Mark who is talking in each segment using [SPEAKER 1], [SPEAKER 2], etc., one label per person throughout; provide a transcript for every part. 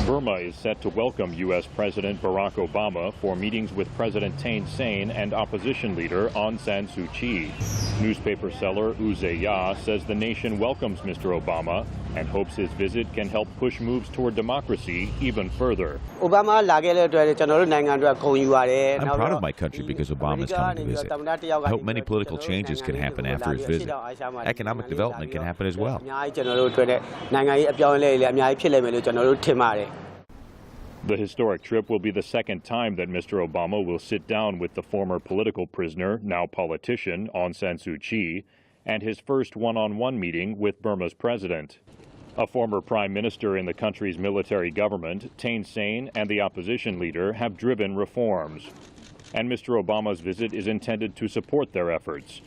[SPEAKER 1] Burma is set to welcome U.S. President Barack Obama for meetings with President Thein Sein and opposition leader Aung San Suu Kyi. Newspaper seller Uzeya says the nation welcomes Mr. Obama and hopes his visit can help push moves toward democracy even further.
[SPEAKER 2] I'm proud
[SPEAKER 3] of my country because Obama is coming to visit. I hope many political changes can happen after his visit. Economic development can happen as well.
[SPEAKER 1] The historic trip will be the second time that Mr. Obama will sit down with the former political prisoner, now politician, Aung San Suu Kyi, and his first one-on-one meeting with Burma's president. A former prime minister in the country's military government, Thein Sein, and the opposition leader have driven reforms. And Mr. Obama's visit is intended to support their efforts.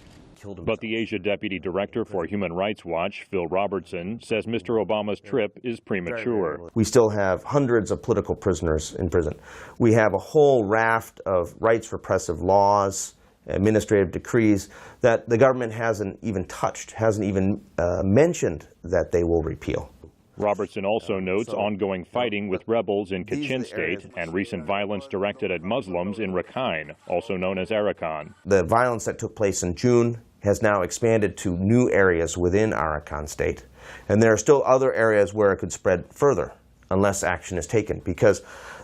[SPEAKER 1] But the Asia Deputy Director for Human Rights Watch, Phil Robertson, says Mr. Obama's trip is premature.
[SPEAKER 4] We still have hundreds of political prisoners in prison. We have a whole raft of rights repressive laws, administrative decrees that the government hasn't even touched, hasn't even mentioned that they will repeal.
[SPEAKER 1] Robertson also notes ongoing fighting with rebels in Kachin State and recent violence directed at Muslims in Rakhine, also known as Arakan.
[SPEAKER 4] The violence that took place in June has now expanded to new areas within Arakan State. And there are still other areas where it could spread further unless action is taken, because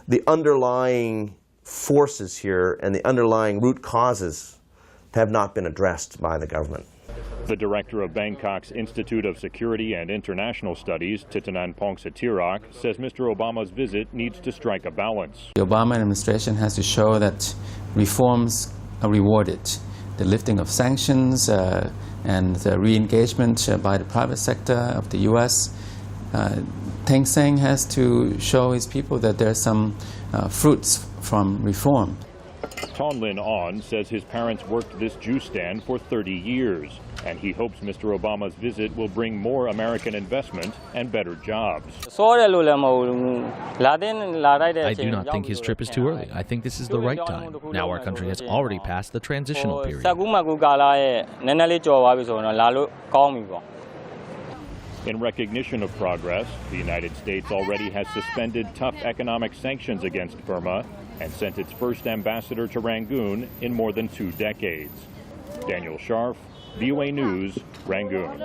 [SPEAKER 4] the underlying forces here and the underlying root causes have not been addressed by the government.
[SPEAKER 1] The director of Bangkok's Institute of Security and International Studies, Titanan Pongsatirak, says Mr. Obama's visit needs to strike a balance.
[SPEAKER 5] The Obama administration has to show that reforms are rewarded. The lifting of sanctions and the re-engagement by the private sector of the U.S. Thein Sein has to show his people that there are some fruits from reform.
[SPEAKER 1] Ton Lin On says his parents worked this juice stand for 30 years, and he hopes Mr. Obama's visit will bring more American investment and better jobs.
[SPEAKER 6] I do not think his trip is too early. I think this is the right time. Now our country has already passed the transitional period.
[SPEAKER 1] In recognition of progress, the United States already has suspended tough economic sanctions against Burma and sent its first ambassador to Rangoon in more than 2 decades. Daniel Schearf, VOA News, Rangoon.